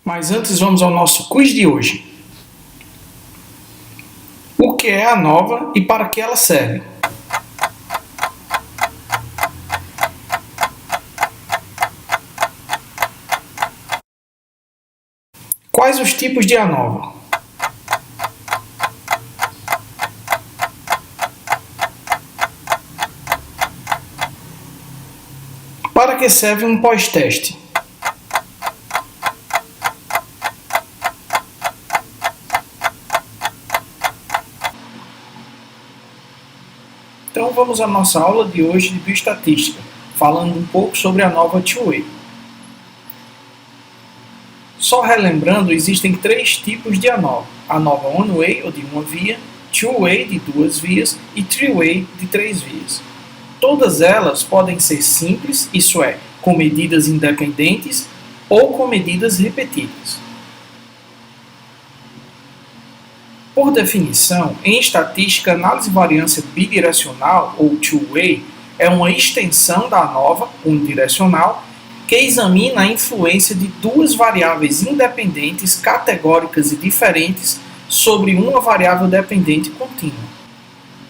Mas antes vamos ao nosso quiz de hoje. O que é a nova e para que ela serve? Quais os tipos de ANOVA? Para que serve um pós-teste? Então vamos à nossa aula de hoje de bioestatística, falando um pouco sobre a nova two-way. Só relembrando, existem três tipos de ANOVA. ANOVA one-way, ou de uma via, two-way, de duas vias, e three-way, de três vias. Todas elas podem ser simples, isso é, com medidas independentes, ou com medidas repetidas. Por definição, em estatística, a análise de variância bidirecional, ou two-way, é uma extensão da ANOVA, unidirecional, que examina a influência de duas variáveis independentes, categóricas e diferentes sobre uma variável dependente contínua.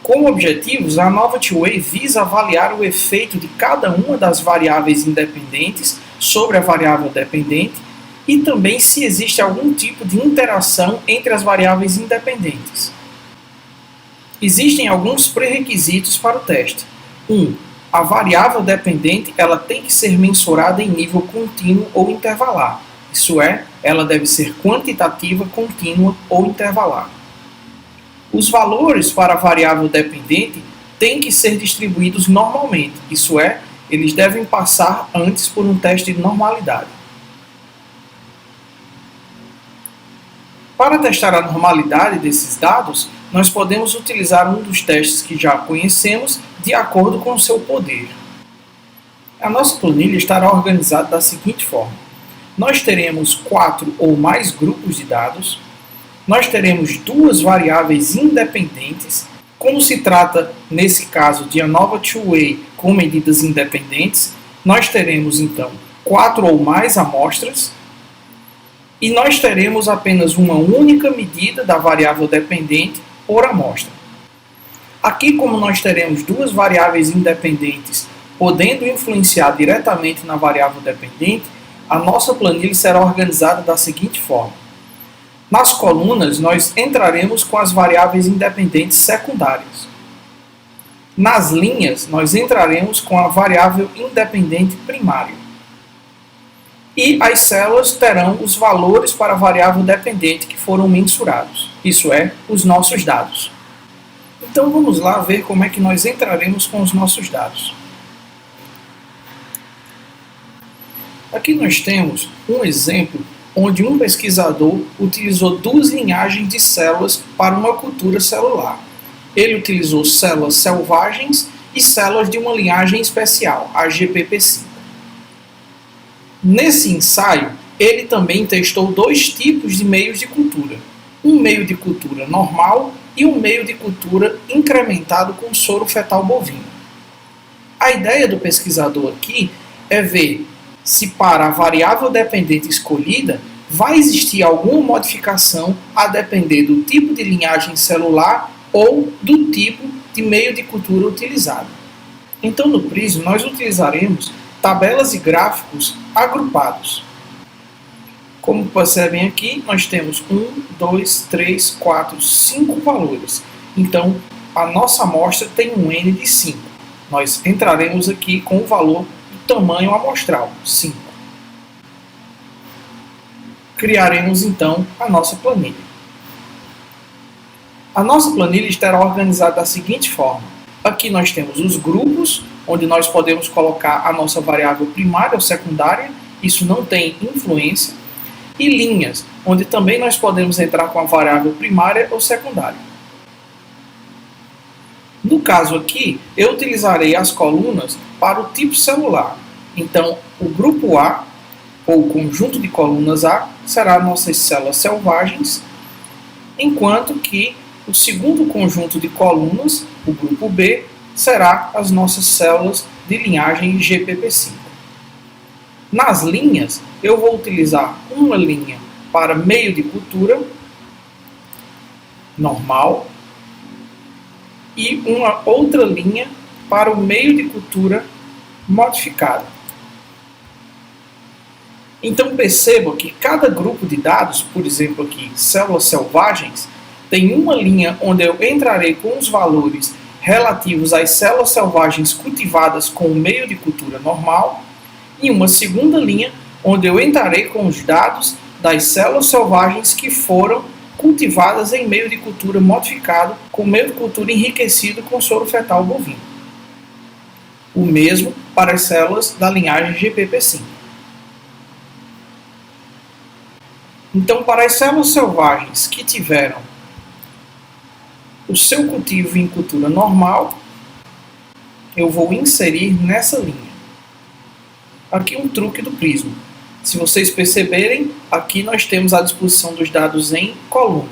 Como objetivos, a ANOVA two-way visa avaliar o efeito de cada uma das variáveis independentes sobre a variável dependente e também se existe algum tipo de interação entre as variáveis independentes. Existem alguns pré-requisitos para o teste. 1. A variável dependente ela tem que ser mensurada em nível contínuo ou intervalar. Isso é, ela deve ser quantitativa, contínua ou intervalar. Os valores para a variável dependente têm que ser distribuídos normalmente. Isso é, eles devem passar antes por um teste de normalidade. Para testar a normalidade desses dados, nós podemos utilizar um dos testes que já conhecemos de acordo com o seu poder. A nossa planilha estará organizada da seguinte forma. Nós teremos 4 ou mais grupos de dados, nós teremos duas variáveis independentes, como se trata, nesse caso, de ANOVA two-way com medidas independentes, nós teremos, então, 4 ou mais amostras, e nós teremos apenas uma única medida da variável dependente por amostra. Aqui, como nós teremos duas variáveis independentes podendo influenciar diretamente na variável dependente, a nossa planilha será organizada da seguinte forma. Nas colunas, nós entraremos com as variáveis independentes secundárias. Nas linhas, nós entraremos com a variável independente primária. E as células terão os valores para a variável dependente que foram mensurados, isso é, os nossos dados. Então vamos lá ver como é que nós entraremos com os nossos dados. Aqui nós temos um exemplo onde um pesquisador utilizou duas linhagens de células para uma cultura celular. Ele utilizou células selvagens e células de uma linhagem especial, a GPP5. Nesse ensaio, ele também testou dois tipos de meios de cultura. Um meio de cultura normal e um meio de cultura incrementado com soro fetal bovino. A ideia do pesquisador aqui é ver se para a variável dependente escolhida vai existir alguma modificação a depender do tipo de linhagem celular ou do tipo de meio de cultura utilizado. Então, no Prism, nós utilizaremos tabelas e gráficos agrupados. Como percebem aqui, nós temos 1, 2, 3, 4, 5 valores. Então, a nossa amostra tem um N de 5. Nós entraremos aqui com o valor do tamanho amostral, 5. Criaremos, então, a nossa planilha. A nossa planilha estará organizada da seguinte forma. Aqui nós temos os grupos, onde nós podemos colocar a nossa variável primária ou secundária, isso não tem influência, e linhas, onde também nós podemos entrar com a variável primária ou secundária. No caso aqui, eu utilizarei as colunas para o tipo celular. Então, o grupo A, ou o conjunto de colunas A, será nossas células selvagens, enquanto que o segundo conjunto de colunas, o grupo B, será as nossas células de linhagem GPP5. Nas linhas, eu vou utilizar uma linha para meio de cultura normal e uma outra linha para o meio de cultura modificado. Então perceba que cada grupo de dados, por exemplo aqui, células selvagens, tem uma linha onde eu entrarei com os valores relativos às células selvagens cultivadas com o meio de cultura normal e uma segunda linha onde eu entrarei com os dados das células selvagens que foram cultivadas em meio de cultura modificado com meio de cultura enriquecido com soro fetal bovino. O mesmo para as células da linhagem GPP5. Então, para as células selvagens que tiveram o seu cultivo em cultura normal, eu vou inserir nessa linha. Aqui um truque do Prisma. Se vocês perceberem, aqui nós temos a disposição dos dados em coluna.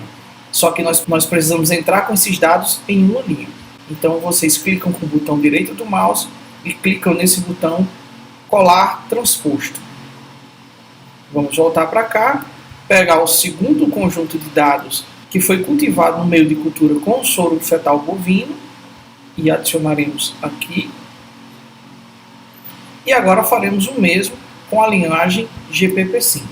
Só que nós precisamos entrar com esses dados em uma linha. Então vocês clicam com o botão direito do mouse e clicam nesse botão colar transposto. Vamos voltar para cá, pegar o segundo conjunto de dados que foi cultivado no meio de cultura com soro fetal bovino e adicionaremos aqui. E agora faremos o mesmo com a linhagem GPP5.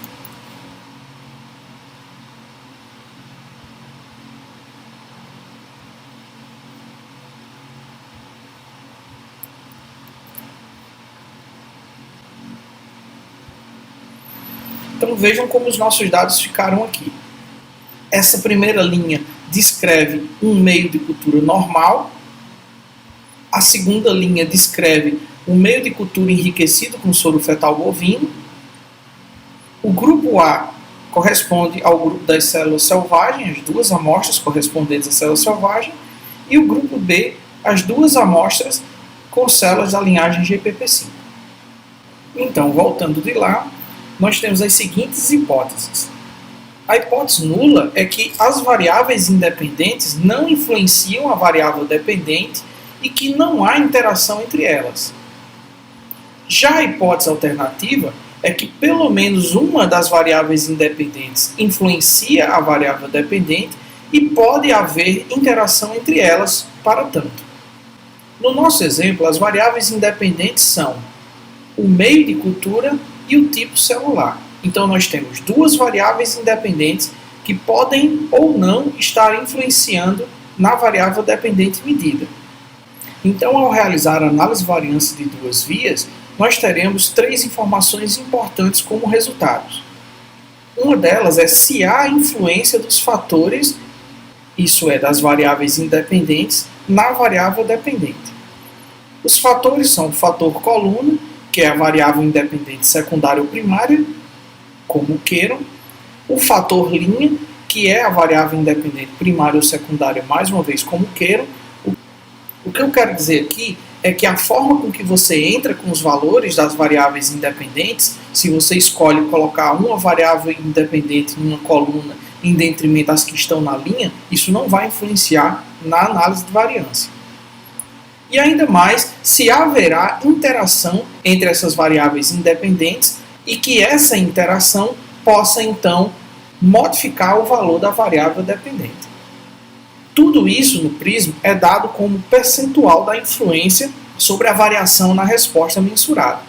Então vejam como os nossos dados ficaram aqui. Essa primeira linha descreve um meio de cultura normal. A segunda linha descreve um meio de cultura enriquecido com soro fetal bovino. O grupo A corresponde ao grupo das células selvagens, as duas amostras correspondentes à célula selvagem, e o grupo B, as duas amostras com células da linhagem GPP5. Então, voltando de lá, nós temos as seguintes hipóteses. A hipótese nula é que as variáveis independentes não influenciam a variável dependente e que não há interação entre elas. Já a hipótese alternativa é que pelo menos uma das variáveis independentes influencia a variável dependente e pode haver interação entre elas para tanto. No nosso exemplo, as variáveis independentes são o meio de cultura e o tipo celular. Então nós temos duas variáveis independentes que podem ou não estar influenciando na variável dependente medida. Então, ao realizar a análise de variância de duas vias, nós teremos três informações importantes como resultados. Uma delas é se há influência dos fatores, isso é, das variáveis independentes, na variável dependente. Os fatores são o fator coluna, que é a variável independente secundária ou primária, como queiram, o fator linha, que é a variável independente primária ou secundária, mais uma vez, como queiram. O que eu quero dizer aqui é que a forma com que você entra com os valores das variáveis independentes, se você escolhe colocar uma variável independente em uma coluna em detrimento das que estão na linha, isso não vai influenciar na análise de variância. E ainda mais, se haverá interação entre essas variáveis independentes e que essa interação possa, então, modificar o valor da variável dependente. Tudo isso no Prisma é dado como percentual da influência sobre a variação na resposta mensurada.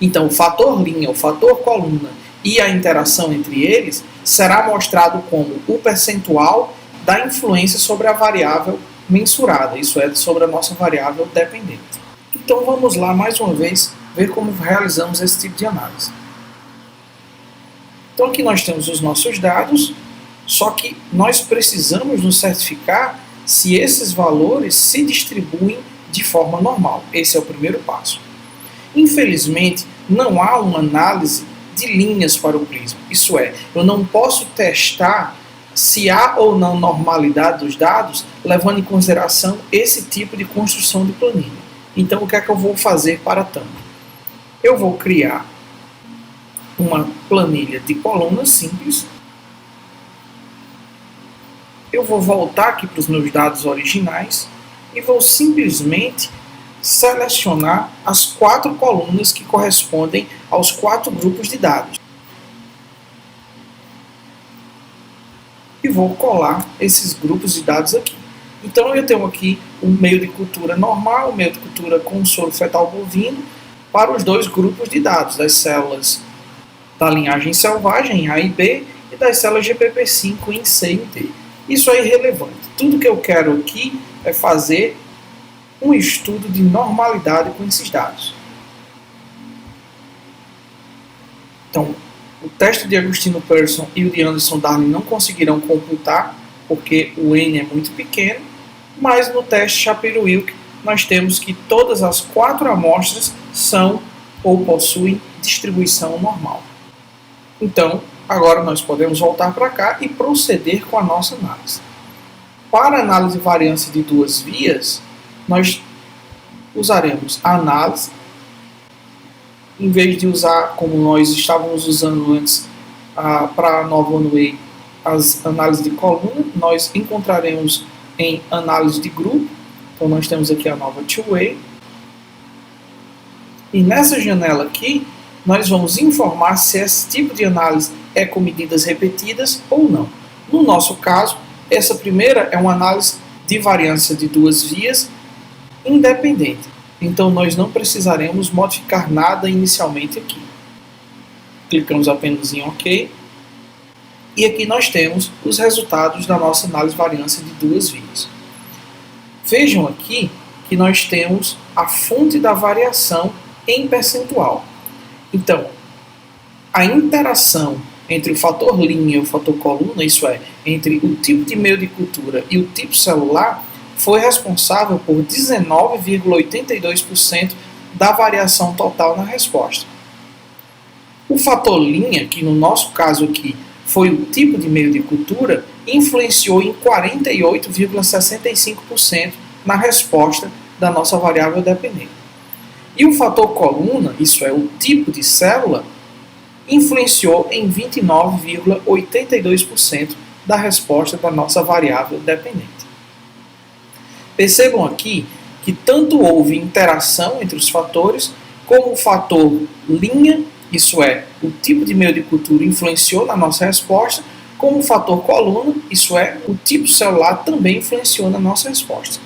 Então, o fator linha, o fator coluna e a interação entre eles será mostrado como o percentual da influência sobre a variável mensurada, isso é, sobre a nossa variável dependente. Então vamos lá mais uma vez ver como realizamos esse tipo de análise. Então aqui nós temos os nossos dados, só que nós precisamos nos certificar se esses valores se distribuem de forma normal. Esse é o primeiro passo. Infelizmente, não há uma análise de linhas para o Prisma. Isso é, eu não posso testar se há ou não normalidade dos dados, levando em consideração esse tipo de construção de planilha. Então, o que é que eu vou fazer para tanto? Eu vou criar uma planilha de colunas simples. Eu vou voltar aqui para os meus dados originais e vou simplesmente selecionar as 4 colunas que correspondem aos 4 grupos de dados. vou colar esses grupos de dados aqui. Então eu tenho aqui o meio de cultura normal, o meio de cultura com soro fetal bovino, para os dois grupos de dados, das células da linhagem selvagem, A e B, e das células GPP5 em C e D. Isso é irrelevante. Tudo que eu quero aqui é fazer um estudo de normalidade com esses dados. Então, o teste de Agostino Pearson e o de Anderson Darling não conseguirão computar, porque o N é muito pequeno, mas no teste Shapiro-Wilk nós temos que todas as 4 amostras são ou possuem distribuição normal. Então, agora nós podemos voltar para cá e proceder com a nossa análise. Para a análise de variância de 2 vias, nós usaremos a análise, em vez de usar, como nós estávamos usando antes para a nova one-way, as análises de coluna, nós encontraremos em análise de grupo. Então nós temos aqui a nova two-way. E nessa janela aqui, nós vamos informar se esse tipo de análise é com medidas repetidas ou não. No nosso caso, essa primeira é uma análise de variância de 2 vias independente. Então nós não precisaremos modificar nada inicialmente aqui. Clicamos apenas em OK. E aqui nós temos os resultados da nossa análise de variância de 2 vias. Vejam aqui que nós temos a fonte da variação em percentual. Então, a interação entre o fator linha e o fator coluna, isso é, entre o tipo de meio de cultura e o tipo celular, foi responsável por 19,82% da variação total na resposta. O fator linha, que no nosso caso aqui foi o tipo de meio de cultura, influenciou em 48,65% na resposta da nossa variável dependente. E o fator coluna, isso é, o tipo de célula, influenciou em 29,82% da resposta da nossa variável dependente. Percebam aqui que tanto houve interação entre os fatores, como o fator linha, isso é, o tipo de meio de cultura influenciou na nossa resposta, como o fator coluna, isso é, o tipo celular também influenciou na nossa resposta.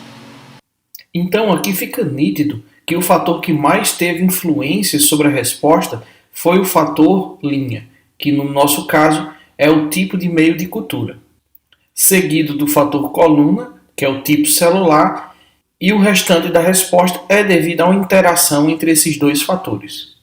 Então aqui fica nítido que o fator que mais teve influência sobre a resposta foi o fator linha, que no nosso caso é o tipo de meio de cultura, seguido do fator coluna, que é o tipo celular, e o restante da resposta é devido a uma interação entre esses dois fatores.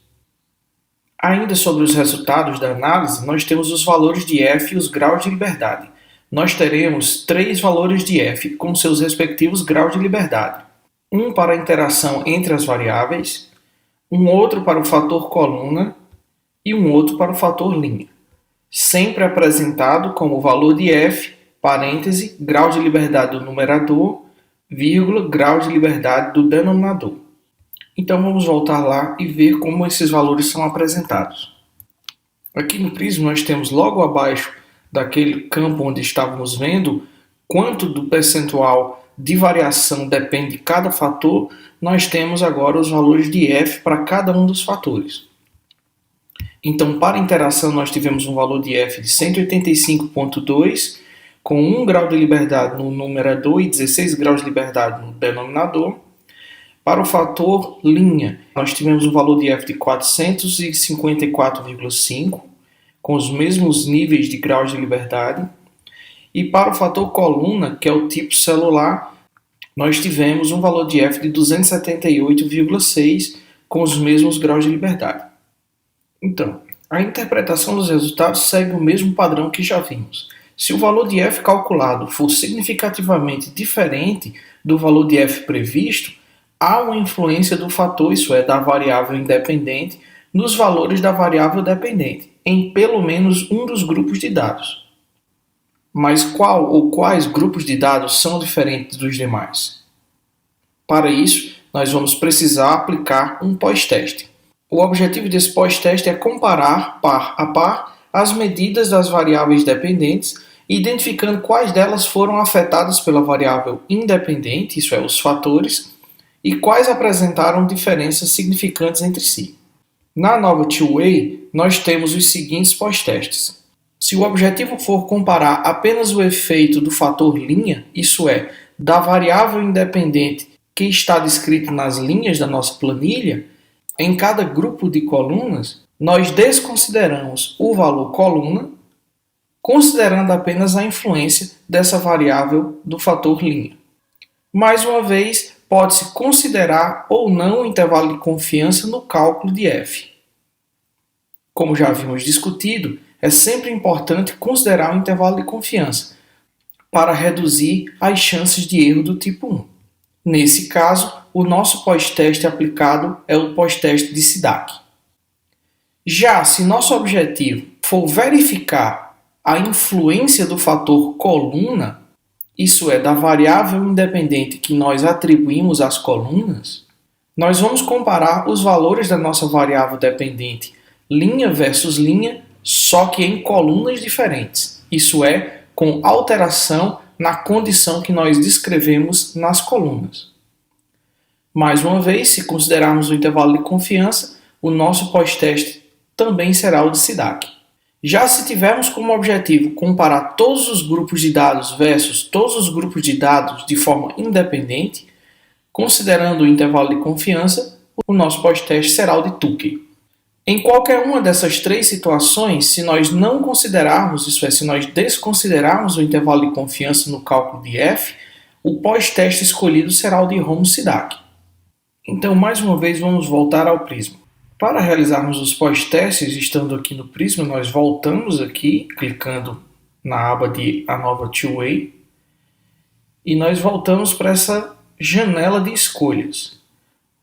Ainda sobre os resultados da análise, nós temos os valores de F e os graus de liberdade. Nós teremos 3 valores de F com seus respectivos graus de liberdade. Um para a interação entre as variáveis, um outro para o fator coluna e um outro para o fator linha. Sempre apresentado como valor de F, parêntese, grau de liberdade do numerador, vírgula, grau de liberdade do denominador. Então vamos voltar lá e ver como esses valores são apresentados. Aqui no prisma nós temos logo abaixo daquele campo onde estávamos vendo quanto do percentual de variação depende de cada fator, nós temos agora os valores de F para cada um dos fatores. Então para a interação nós tivemos um valor de F de 185,2, com 1 grau de liberdade no numerador e 16 graus de liberdade no denominador. Para o fator linha, nós tivemos um valor de F de 454,5, com os mesmos níveis de graus de liberdade. E para o fator coluna, que é o tipo celular, nós tivemos um valor de F de 278,6, com os mesmos graus de liberdade. Então, a interpretação dos resultados segue o mesmo padrão que já vimos. Se o valor de F calculado for significativamente diferente do valor de F previsto, há uma influência do fator, isso é, da variável independente, nos valores da variável dependente, em pelo menos um dos grupos de dados. Mas qual ou quais grupos de dados são diferentes dos demais? Para isso, nós vamos precisar aplicar um pós-teste. O objetivo desse pós-teste é comparar, par a par, as medidas das variáveis dependentes, identificando quais delas foram afetadas pela variável independente, isso é, os fatores, e quais apresentaram diferenças significantes entre si. Na nova two-way, nós temos os seguintes pós-testes. Se o objetivo for comparar apenas o efeito do fator linha, isso é, da variável independente que está descrito nas linhas da nossa planilha, em cada grupo de colunas, nós desconsideramos o valor coluna, considerando apenas a influência dessa variável do fator linha. Mais uma vez, pode-se considerar ou não o intervalo de confiança no cálculo de f. Como já havíamos discutido, é sempre importante considerar o intervalo de confiança para reduzir as chances de erro do tipo 1. Nesse caso, o nosso pós-teste aplicado é o pós-teste de SIDAC. Já se nosso objetivo for verificar a influência do fator coluna, isso é, da variável independente que nós atribuímos às colunas, nós vamos comparar os valores da nossa variável dependente linha versus linha, só que em colunas diferentes, isso é, com alteração na condição que nós descrevemos nas colunas. Mais uma vez, se considerarmos o intervalo de confiança, o nosso pós-teste também será o de SIDAC. Já se tivermos como objetivo comparar todos os grupos de dados versus todos os grupos de dados de forma independente, considerando o intervalo de confiança, o nosso pós-teste será o de Tukey. Em qualquer uma dessas três situações, se nós não considerarmos, isso é, se nós desconsiderarmos o intervalo de confiança no cálculo de f, o pós-teste escolhido será o de Holmes-SIDAC. Então, mais uma vez, vamos voltar ao Prisma. Para realizarmos os pós-testes, estando aqui no Prisma, nós voltamos aqui, clicando na aba de ANOVA Two-Way, e nós voltamos para essa janela de escolhas,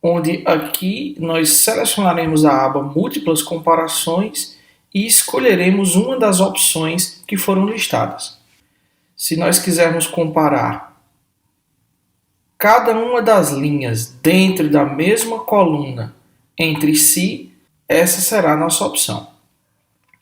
onde aqui nós selecionaremos a aba Múltiplas Comparações e escolheremos uma das opções que foram listadas. Se nós quisermos comparar cada uma das linhas dentro da mesma coluna entre si, essa será a nossa opção.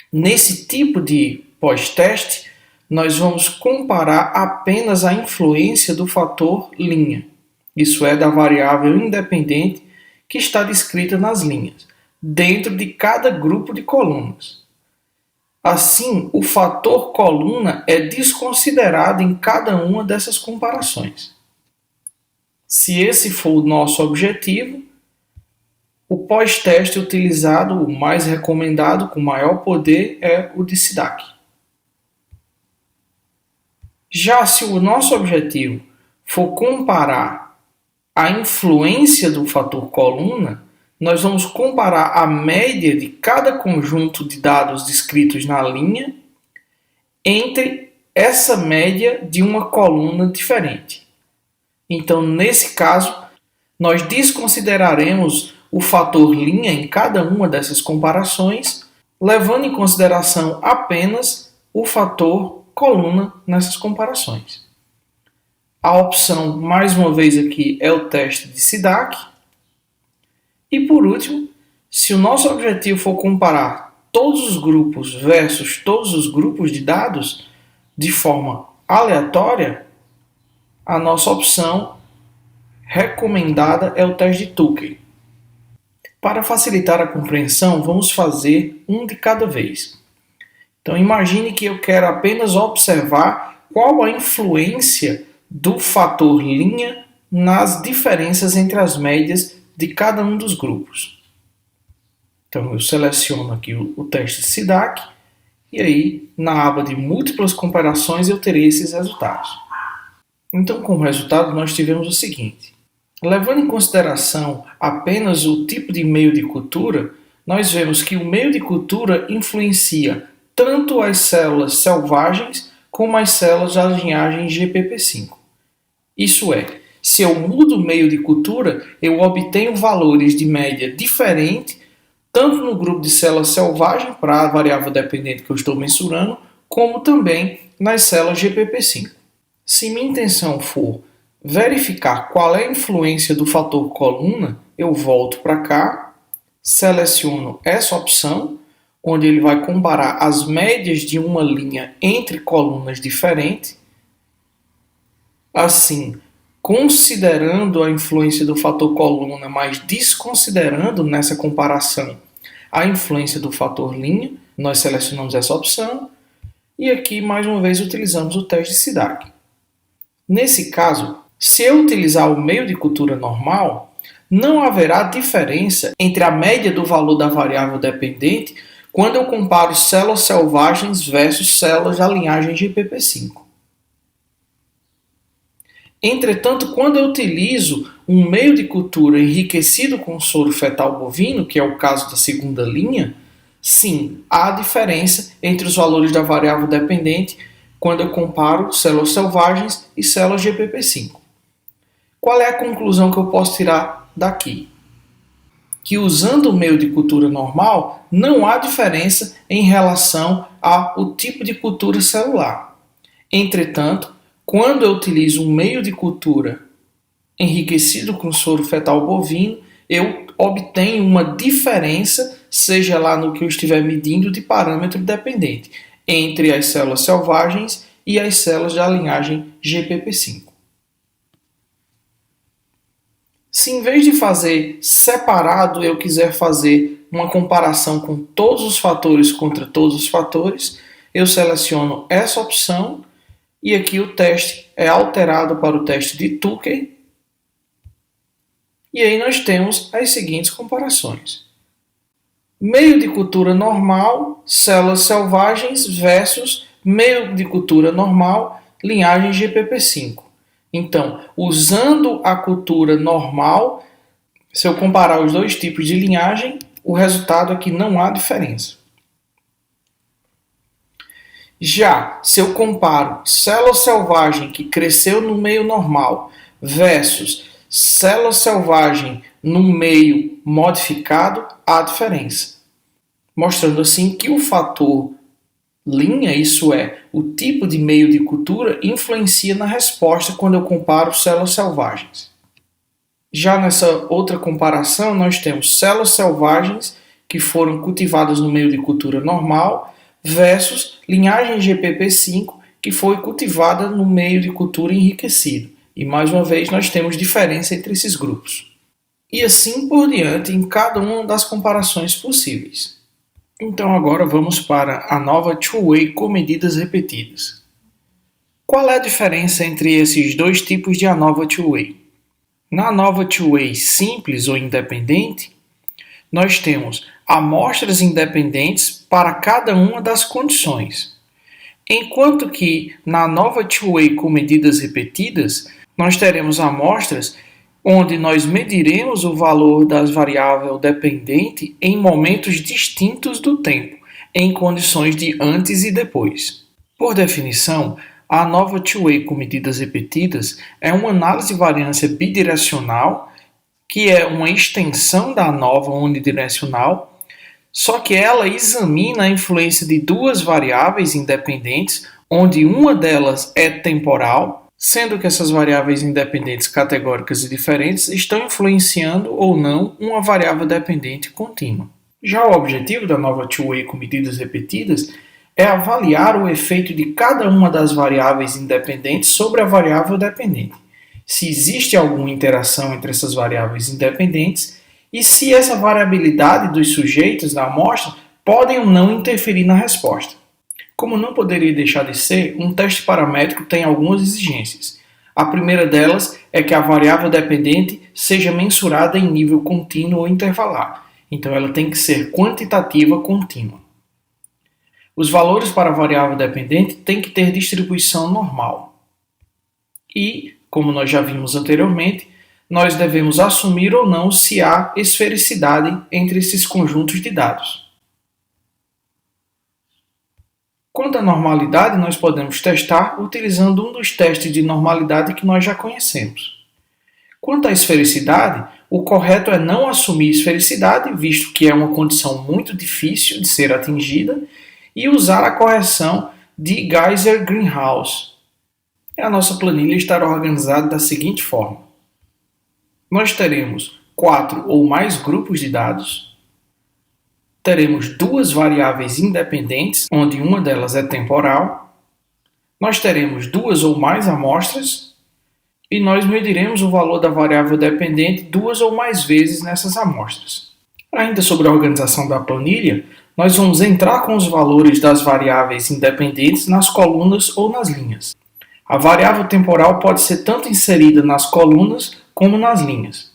Nesse tipo de pós-teste, nós vamos comparar apenas a influência do fator linha, isso é, da variável independente que está descrita nas linhas, dentro de cada grupo de colunas. Assim, o fator coluna é desconsiderado em cada uma dessas comparações. Se esse for o nosso objetivo, o pós-teste utilizado, o mais recomendado, com maior poder, é o de SIDAC. Já se o nosso objetivo for comparar a influência do fator coluna, nós vamos comparar a média de cada conjunto de dados descritos na linha entre essa média de uma coluna diferente. Então, nesse caso, nós desconsideraremos o fator linha em cada uma dessas comparações, levando em consideração apenas o fator coluna nessas comparações. A opção, mais uma vez aqui, é o teste de SIDAC. E por último, se o nosso objetivo for comparar todos os grupos versus todos os grupos de dados de forma aleatória, a nossa opção recomendada é o teste de Tukey. Para facilitar a compreensão, vamos fazer um de cada vez. Então imagine que eu quero apenas observar qual a influência do fator linha nas diferenças entre as médias de cada um dos grupos. Então eu seleciono aqui o teste SIDAC e aí na aba de múltiplas comparações eu terei esses resultados. Então como resultado nós tivemos o seguinte: levando em consideração apenas o tipo de meio de cultura, nós vemos que o meio de cultura influencia tanto as células selvagens como as células da linhagem GPP5. Isso é, se eu mudo o meio de cultura, eu obtenho valores de média diferentes, tanto no grupo de células selvagens, para a variável dependente que eu estou mensurando, como também nas células GPP5. Se minha intenção for verificar qual é a influência do fator coluna, eu volto para cá, seleciono essa opção, onde ele vai comparar as médias de uma linha entre colunas diferentes. Assim, considerando a influência do fator coluna, mas desconsiderando nessa comparação a influência do fator linha, nós selecionamos essa opção, E aqui, mais uma vez, utilizamos o teste de SIDAC. Nesse caso, se eu utilizar o meio de cultura normal, não haverá diferença entre a média do valor da variável dependente quando eu comparo células selvagens versus células da linhagem GPP5. Entretanto, quando eu utilizo um meio de cultura enriquecido com soro fetal bovino, que é o caso da segunda linha, sim, há diferença entre os valores da variável dependente quando eu comparo células selvagens e células GPP5. Qual é a conclusão que eu posso tirar daqui? Que usando o meio de cultura normal, não há diferença em relação ao tipo de cultura celular. Entretanto, quando eu utilizo um meio de cultura enriquecido com soro fetal bovino, eu obtenho uma diferença, seja lá no que eu estiver medindo, de parâmetro dependente entre as células selvagens e as células da linhagem GPP5. Se em vez de fazer separado eu quiser fazer uma comparação com todos os fatores contra todos os fatores, eu seleciono essa opção e aqui o teste é alterado para o teste de Tukey. E aí nós temos as seguintes comparações. Meio de cultura normal, células selvagens versus meio de cultura normal, linhagem GPP5. Então, usando a cultura normal, se eu comparar os dois tipos de linhagem, o resultado é que não há diferença. Já, se eu comparo célula selvagem que cresceu no meio normal versus célula selvagem no meio modificado, há diferença. Mostrando assim que o fator linha, isso é, o tipo de meio de cultura, influencia na resposta quando eu comparo células selvagens. Já nessa outra comparação, nós temos células selvagens que foram cultivadas no meio de cultura normal versus linhagem GPP5 que foi cultivada no meio de cultura enriquecido. E mais uma vez nós temos diferença entre esses grupos. E assim por diante em cada uma das comparações possíveis. Então agora vamos para a nova two-way com medidas repetidas. Qual é a diferença entre esses dois tipos de ANOVA two-way? Na ANOVA two-way simples ou independente, nós temos amostras independentes para cada uma das condições. Enquanto que na ANOVA two-way com medidas repetidas, nós teremos amostras onde nós mediremos o valor das variáveis dependente em momentos distintos do tempo, em condições de antes e depois. Por definição, a ANOVA two-way com medidas repetidas é uma análise de variância bidirecional, que é uma extensão da ANOVA unidirecional, só que ela examina a influência de duas variáveis independentes, onde uma delas é temporal, sendo que essas variáveis independentes categóricas e diferentes estão influenciando ou não uma variável dependente contínua. Já o objetivo da ANOVA two-way com medidas repetidas é avaliar o efeito de cada uma das variáveis independentes sobre a variável dependente, se existe alguma interação entre essas variáveis independentes e se essa variabilidade dos sujeitos da amostra podem ou não interferir na resposta. Como não poderia deixar de ser, um teste paramétrico tem algumas exigências. A primeira delas é que a variável dependente seja mensurada em nível contínuo ou intervalar. Então ela tem que ser quantitativa contínua. Os valores para a variável dependente têm que ter distribuição normal. E, como nós já vimos anteriormente, nós devemos assumir ou não se há esfericidade entre esses conjuntos de dados. Quanto à normalidade, nós podemos testar utilizando um dos testes de normalidade que nós já conhecemos. Quanto à esfericidade, o correto é não assumir esfericidade, visto que é uma condição muito difícil de ser atingida, e usar a correção de Geiser-Greenhouse. A nossa planilha estará organizada da seguinte forma. Nós teremos 4 ou mais grupos de dados, teremos duas variáveis independentes, onde uma delas é temporal, nós teremos duas ou mais amostras e nós mediremos o valor da variável dependente duas ou mais vezes nessas amostras. Ainda sobre a organização da planilha, nós vamos entrar com os valores das variáveis independentes nas colunas ou nas linhas. A variável temporal pode ser tanto inserida nas colunas como nas linhas.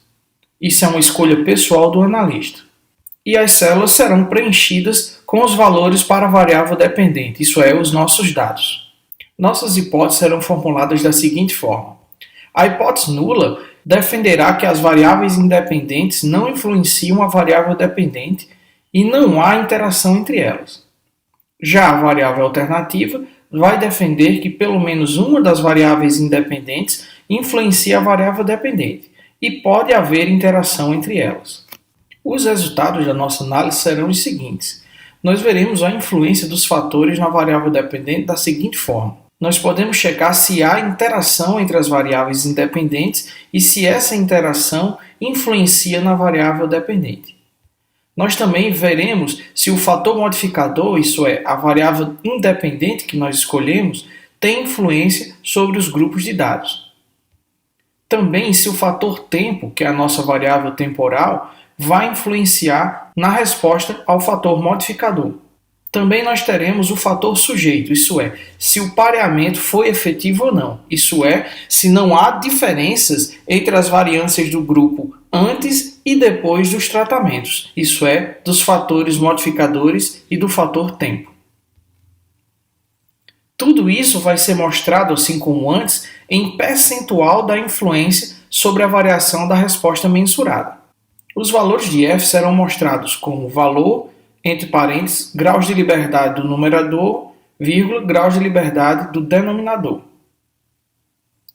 Isso é uma escolha pessoal do analista. E as células serão preenchidas com os valores para a variável dependente, isso é, os nossos dados. Nossas hipóteses serão formuladas da seguinte forma. A hipótese nula defenderá que as variáveis independentes não influenciam a variável dependente e não há interação entre elas. Já a variável alternativa vai defender que pelo menos uma das variáveis independentes influencia a variável dependente e pode haver interação entre elas. Os resultados da nossa análise serão os seguintes. Nós veremos a influência dos fatores na variável dependente da seguinte forma. Nós podemos checar se há interação entre as variáveis independentes e se essa interação influencia na variável dependente. Nós também veremos se o fator modificador, isso é, a variável independente que nós escolhemos, tem influência sobre os grupos de dados. Também se o fator tempo, que é a nossa variável temporal, vai influenciar na resposta ao fator modificador. Também nós teremos o fator sujeito, isso é, se o pareamento foi efetivo ou não, isso é, se não há diferenças entre as variâncias do grupo antes e depois dos tratamentos, isso é, dos fatores modificadores e do fator tempo. Tudo isso vai ser mostrado, assim como antes, em percentual da influência sobre a variação da resposta mensurada. Os valores de f serão mostrados como valor, entre parênteses, graus de liberdade do numerador, vírgula, graus de liberdade do denominador.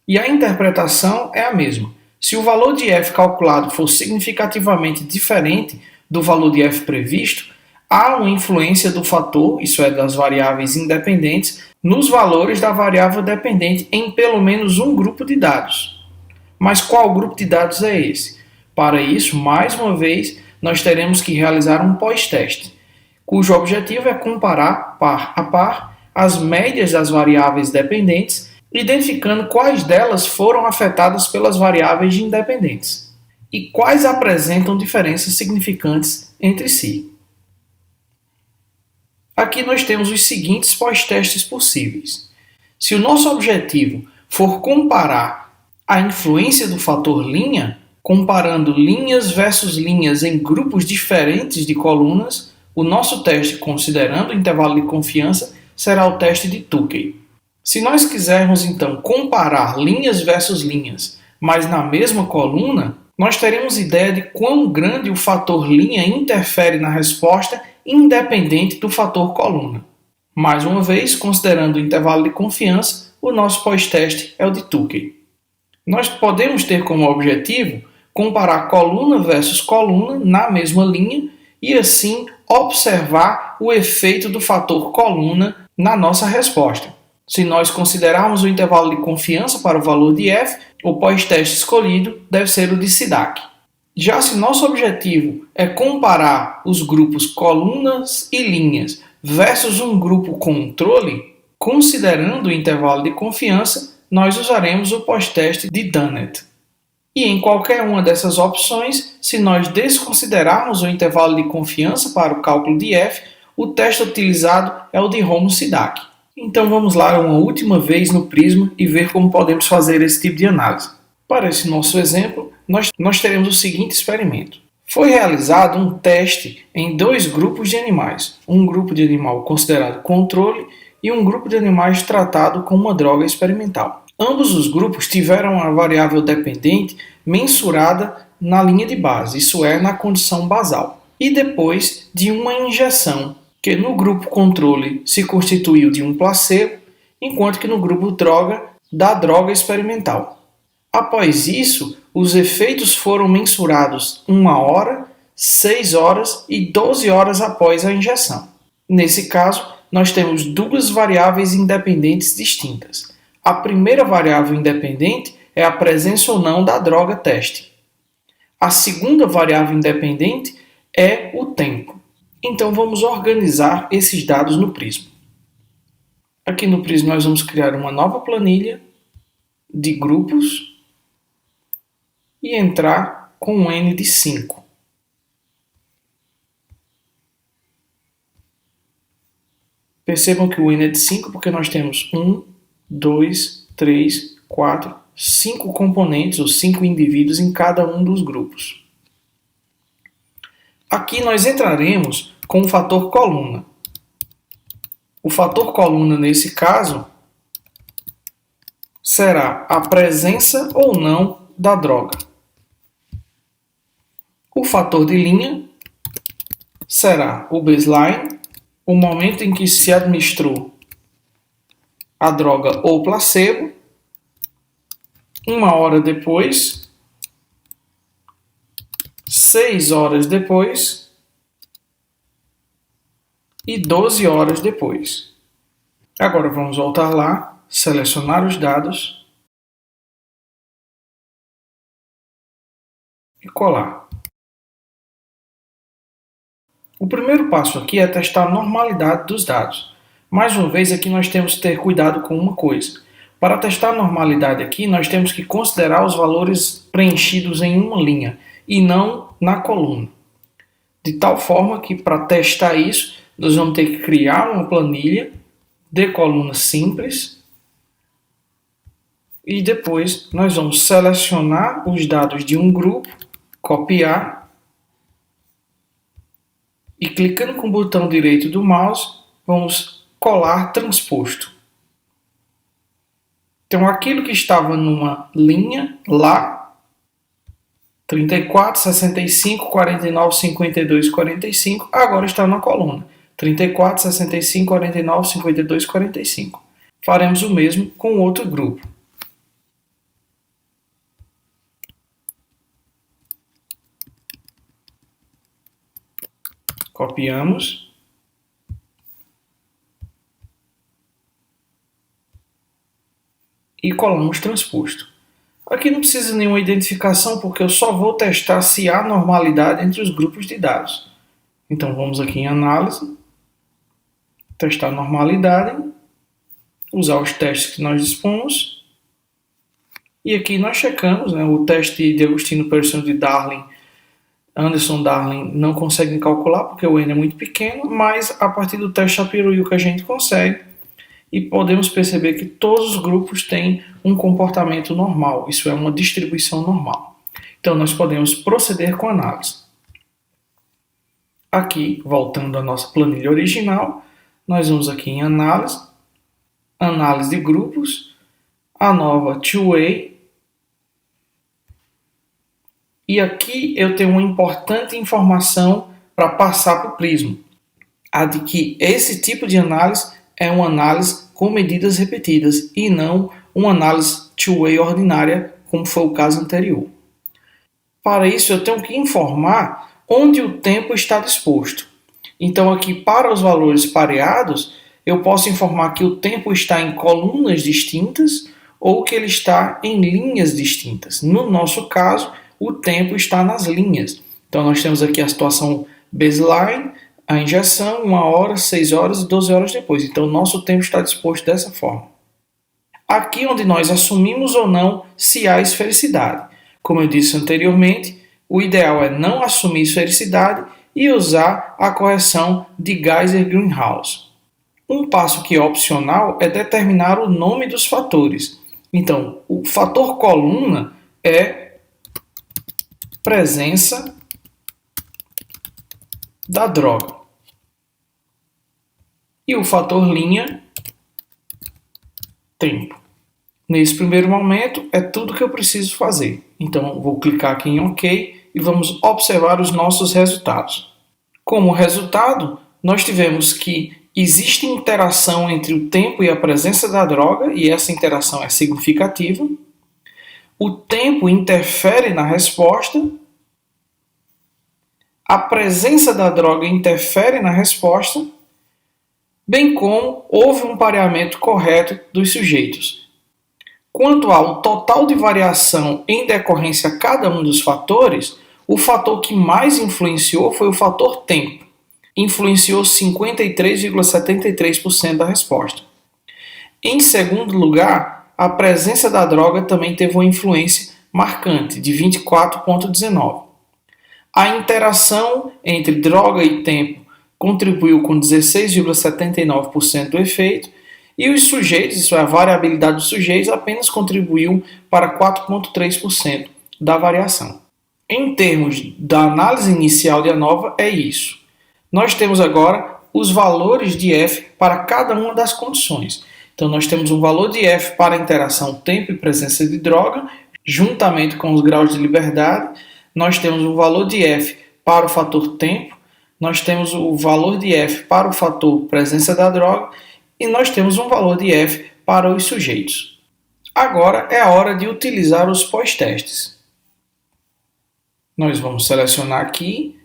E a interpretação é a mesma. Se o valor de f calculado for significativamente diferente do valor de f previsto, há uma influência do fator, isso é, das variáveis independentes, nos valores da variável dependente em pelo menos um grupo de dados. Mas qual grupo de dados é esse? Para isso, mais uma vez, nós teremos que realizar um pós-teste, cujo objetivo é comparar, par a par, as médias das variáveis dependentes, identificando quais delas foram afetadas pelas variáveis independentes e quais apresentam diferenças significantes entre si. Aqui nós temos os seguintes pós-testes possíveis. Se o nosso objetivo for comparar a influência do fator linha, comparando linhas versus linhas em grupos diferentes de colunas, o nosso teste, considerando o intervalo de confiança, será o teste de Tukey. Se nós quisermos, então, comparar linhas versus linhas, mas na mesma coluna, nós teremos ideia de quão grande o fator linha interfere na resposta, independente do fator coluna. Mais uma vez, considerando o intervalo de confiança, o nosso pós-teste é o de Tukey. Nós podemos ter como objetivo comparar coluna versus coluna na mesma linha e, assim, observar o efeito do fator coluna na nossa resposta. Se nós considerarmos o intervalo de confiança para o valor de f, o pós-teste escolhido deve ser o de Sidak. Já se nosso objetivo é comparar os grupos colunas e linhas versus um grupo controle, considerando o intervalo de confiança, nós usaremos o pós-teste de Dunnett. E em qualquer uma dessas opções, se nós desconsiderarmos o intervalo de confiança para o cálculo de f, o teste utilizado é o de Homo-Sidak. Então vamos lá uma última vez no Prisma e ver como podemos fazer esse tipo de análise. Para esse nosso exemplo, nós teremos o seguinte experimento. Foi realizado um teste em dois grupos de animais, um grupo de animal considerado controle e um grupo de animais tratado com uma droga experimental. Ambos os grupos tiveram a variável dependente mensurada na linha de base, isso é, na condição basal, e depois de uma injeção, que no grupo controle se constituiu de um placebo, enquanto que no grupo droga, da droga experimental. Após isso, os efeitos foram mensurados 1 hora, 6 horas e 12 horas após a injeção. Nesse caso, nós temos duas variáveis independentes distintas. A primeira variável independente é a presença ou não da droga teste. A segunda variável independente é o tempo. Então vamos organizar esses dados no Prisma. Aqui no Prisma nós vamos criar uma nova planilha de grupos e entrar com um N de 5. Percebam que o N é de 5 porque nós temos 1, 2, 3, 4, 5 componentes ou 5 indivíduos em cada um dos grupos. Aqui nós entraremos com o fator coluna. O fator coluna, nesse caso, será a presença ou não da droga. O fator de linha será o baseline, o momento em que se administrou a droga ou placebo, 1 hora depois, 6 horas depois e 12 horas depois. Agora vamos voltar lá, selecionar os dados e colar. O primeiro passo aqui é testar a normalidade dos dados. Mais uma vez, aqui nós temos que ter cuidado com uma coisa. Para testar a normalidade aqui, nós temos que considerar os valores preenchidos em uma linha e não na coluna. De tal forma que, para testar isso, nós vamos ter que criar uma planilha de coluna simples e depois nós vamos selecionar os dados de um grupo, copiar e clicando com o botão direito do mouse, vamos colar transposto. Então, aquilo que estava numa linha lá, 34, 65, 49, 52, 45, agora está na coluna. 34, 65, 49, 52, 45. Faremos o mesmo com outro grupo. Copiamos. E colamos transposto. Aqui não precisa de nenhuma identificação, porque eu só vou testar se há normalidade entre os grupos de dados. Então vamos aqui em análise, testar normalidade, usar os testes que nós dispomos. E aqui nós checamos, o teste de Agostino Pearson de Darling, Anderson Darling não conseguem calcular porque o N é muito pequeno, mas a partir do teste Shapiro-Wilk a gente consegue. E podemos perceber que todos os grupos têm um comportamento normal, isso é uma distribuição normal. Então nós podemos proceder com a análise. Aqui, voltando à nossa planilha original, nós vamos aqui em análise, análise de grupos, a nova two-way, e aqui eu tenho uma importante informação para passar para o Prisma, a de que esse tipo de análise é uma análise com medidas repetidas e não uma análise two-way ordinária, como foi o caso anterior. Para isso, eu tenho que informar onde o tempo está disposto. Então, aqui, para os valores pareados, eu posso informar que o tempo está em colunas distintas ou que ele está em linhas distintas. No nosso caso, o tempo está nas linhas. Então, nós temos aqui a situação baseline, a injeção, 1 hora, 6 horas e 12 horas depois. Então, o nosso tempo está disposto dessa forma. Aqui onde nós assumimos ou não se há esfericidade. Como eu disse anteriormente, o ideal é não assumir esfericidade e usar a correção de Geiser-Greenhouse. Um passo que é opcional é determinar o nome dos fatores. Então, o fator coluna é presença da droga. E o fator linha, tempo. Nesse primeiro momento, é tudo que eu preciso fazer. Então, vou clicar aqui em OK e vamos observar os nossos resultados. Como resultado, nós tivemos que existe interação entre o tempo e a presença da droga, e essa interação é significativa. O tempo interfere na resposta. A presença da droga interfere na resposta, bem como houve um pareamento correto dos sujeitos. Quanto ao total de variação em decorrência a cada um dos fatores, o fator que mais influenciou foi o fator tempo. Influenciou 53,73% da resposta. Em segundo lugar, a presença da droga também teve uma influência marcante, de 24,19%. A interação entre droga e tempo contribuiu com 16,79% do efeito, e os sujeitos, isso é, a variabilidade dos sujeitos, apenas contribuiu para 4,3% da variação. Em termos da análise inicial de ANOVA, é isso. Nós temos agora os valores de F para cada uma das condições. Então, nós temos um valor de F para a interação tempo e presença de droga, juntamente com os graus de liberdade. Nós temos um valor de F para o fator tempo, nós temos o valor de F para o fator presença da droga e nós temos um valor de F para os sujeitos. Agora é a hora de utilizar os pós-testes. Nós vamos selecionar aqui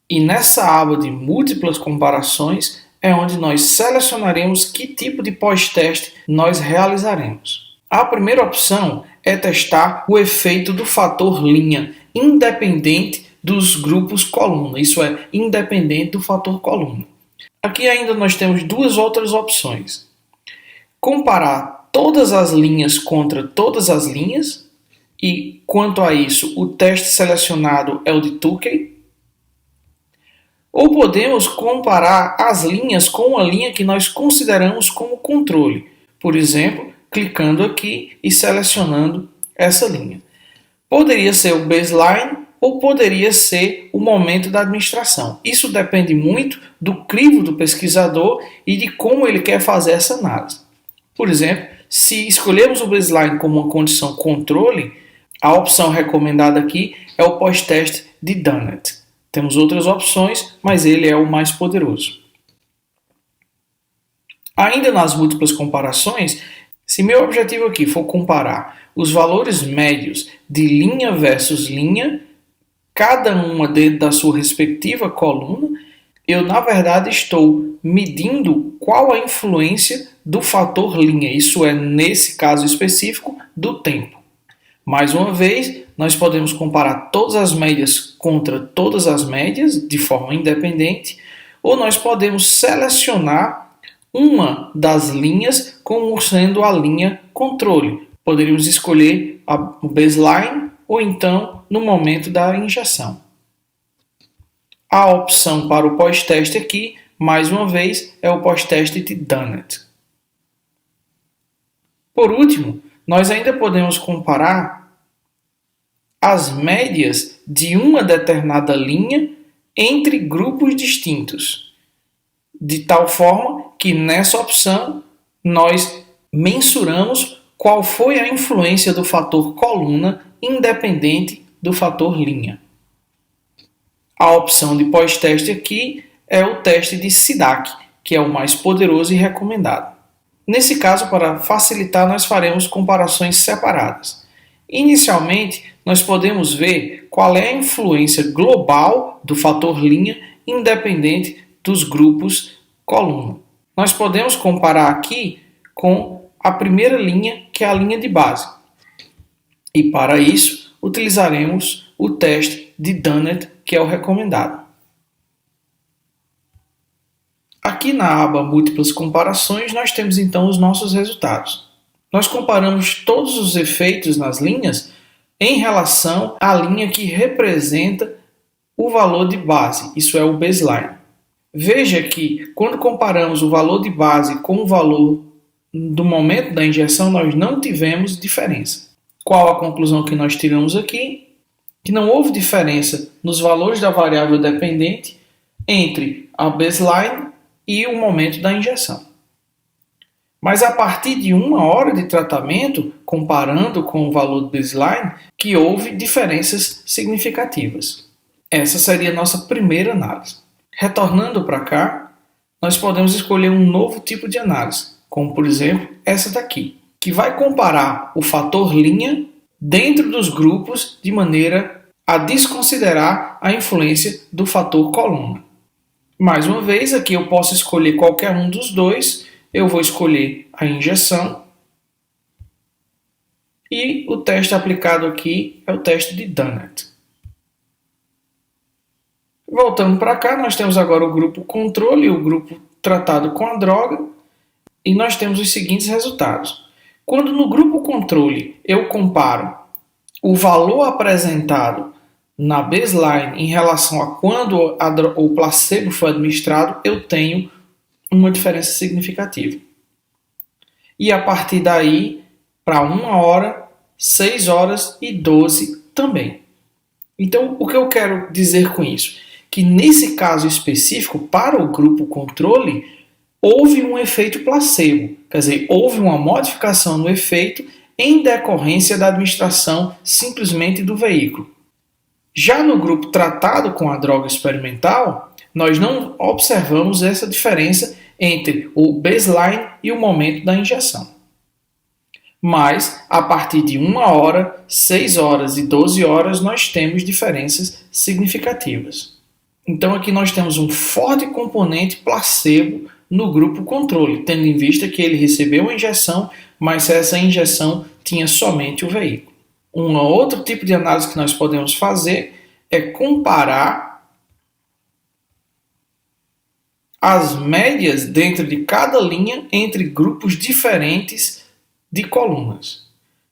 e nessa aba de múltiplas comparações é onde nós selecionaremos que tipo de pós-teste nós realizaremos. A primeira opção é testar o efeito do fator linha, independente dos grupos coluna, isso é, independente do fator coluna. Aqui ainda nós temos duas outras opções. Comparar todas as linhas contra todas as linhas, e quanto a isso, o teste selecionado é o de Tukey. Ou podemos comparar as linhas com a linha que nós consideramos como controle, por exemplo, clicando aqui e selecionando essa linha. Poderia ser o baseline ou poderia ser o momento da administração. Isso depende muito do crivo do pesquisador e de como ele quer fazer essa análise. Por exemplo, se escolhermos o baseline como uma condição controle, a opção recomendada aqui é o pós-teste de Dunnett. Temos outras opções, mas ele é o mais poderoso. Ainda nas múltiplas comparações, se meu objetivo aqui for comparar os valores médios de linha versus linha, cada uma dentro da sua respectiva coluna, eu na verdade estou medindo qual a influência do fator linha, isso é, nesse caso específico, do tempo. Mais uma vez, nós podemos comparar todas as médias contra todas as médias de forma independente, ou nós podemos selecionar uma das linhas como sendo a linha controle. Poderíamos escolher o baseline ou então no momento da injeção. A opção para o pós-teste aqui, mais uma vez, é o pós-teste de Dunnett. Por último, nós ainda podemos comparar as médias de uma determinada linha entre grupos distintos, de tal forma que nessa opção nós mensuramos qual foi a influência do fator coluna independente do fator linha. A opção de pós-teste aqui é o teste de SIDAC, que é o mais poderoso e recomendado. Nesse caso, para facilitar, nós faremos comparações separadas. Inicialmente, nós podemos ver qual é a influência global do fator linha independente dos grupos coluna. Nós podemos comparar aqui com a primeira linha, que é a linha de base. E para isso, utilizaremos o teste de Dunnett, que é o recomendado. Aqui na aba Múltiplas Comparações, nós temos então os nossos resultados. Nós comparamos todos os efeitos nas linhas em relação à linha que representa o valor de base, isso é o baseline. Veja que quando comparamos o valor de base com o valor do momento da injeção, nós não tivemos diferença. Qual a conclusão que nós tiramos aqui? Que não houve diferença nos valores da variável dependente entre a baseline e o momento da injeção. Mas a partir de 1 hora de tratamento, comparando com o valor do baseline, que houve diferenças significativas. Essa seria a nossa primeira análise. Retornando para cá, nós podemos escolher um novo tipo de análise, como por exemplo essa daqui, que vai comparar o fator linha dentro dos grupos de maneira a desconsiderar a influência do fator coluna. Mais uma vez, aqui eu posso escolher qualquer um dos dois. Eu vou escolher a injeção e o teste aplicado aqui é o teste de Dunnett. Voltando para cá, nós temos agora o grupo controle e o grupo tratado com a droga e nós temos os seguintes resultados. Quando no grupo controle eu comparo o valor apresentado na baseline em relação a quando o placebo foi administrado, eu tenho uma diferença significativa. E a partir daí, para 1 hora, 6 horas e 12 também. Então, o que eu quero dizer com isso? Que nesse caso específico, para o grupo controle, houve um efeito placebo, quer dizer, houve uma modificação no efeito em decorrência da administração simplesmente do veículo. Já no grupo tratado com a droga experimental, nós não observamos essa diferença entre o baseline e o momento da injeção. Mas, a partir de 1 hora, 6 horas e 12 horas, nós temos diferenças significativas. Então, aqui nós temos um forte componente placebo no grupo controle, tendo em vista que ele recebeu a injeção, mas essa injeção tinha somente o veículo. Um outro tipo de análise que nós podemos fazer é comparar as médias dentro de cada linha entre grupos diferentes de colunas.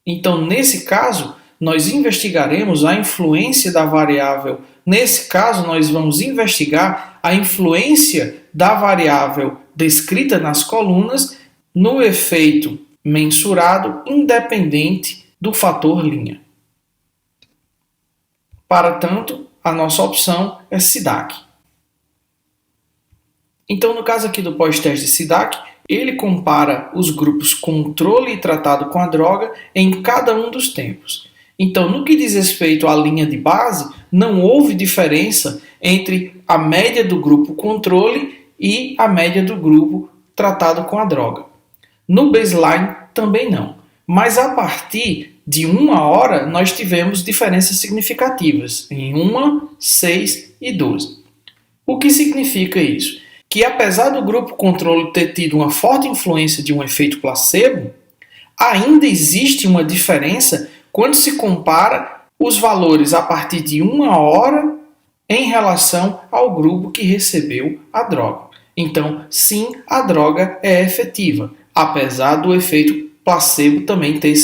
Então, nesse caso, nós investigaremos a influência da variável. Nesse caso, nós vamos investigar a influência da variável descrita nas colunas no efeito mensurado independente do fator linha. Para tanto, a nossa opção é SIDAC. Então, no caso aqui do pós-teste de SIDAC, ele compara os grupos controle e tratado com a droga em cada um dos tempos. Então, no que diz respeito à linha de base, não houve diferença entre a média do grupo controle e a média do grupo tratado com a droga. No baseline, também não. Mas a partir de 1 hora, nós tivemos diferenças significativas em 1, 6 e 12. O que significa isso? Que apesar do grupo controle ter tido uma forte influência de um efeito placebo, ainda existe uma diferença quando se compara os valores a partir de 1 hora em relação ao grupo que recebeu a droga. Então, sim, a droga é efetiva, apesar do efeito placebo também ter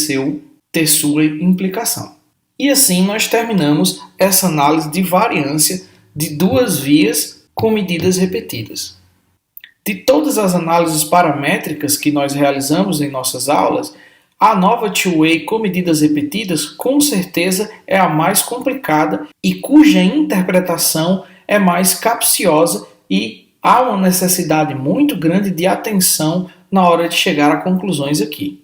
sua implicação. E assim nós terminamos essa análise de variância de 2 vias com medidas repetidas. De todas as análises paramétricas que nós realizamos em nossas aulas, a nova two-way com medidas repetidas com certeza é a mais complicada e cuja interpretação é mais capciosa e há uma necessidade muito grande de atenção na hora de chegar a conclusões aqui.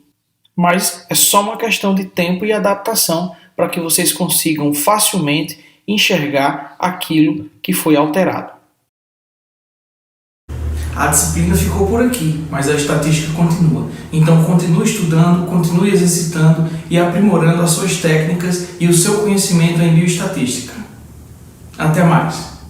Mas é só uma questão de tempo e adaptação para que vocês consigam facilmente enxergar aquilo que foi alterado. A disciplina ficou por aqui, mas a estatística continua. Então continue estudando, continue exercitando e aprimorando as suas técnicas e o seu conhecimento em bioestatística. Até mais!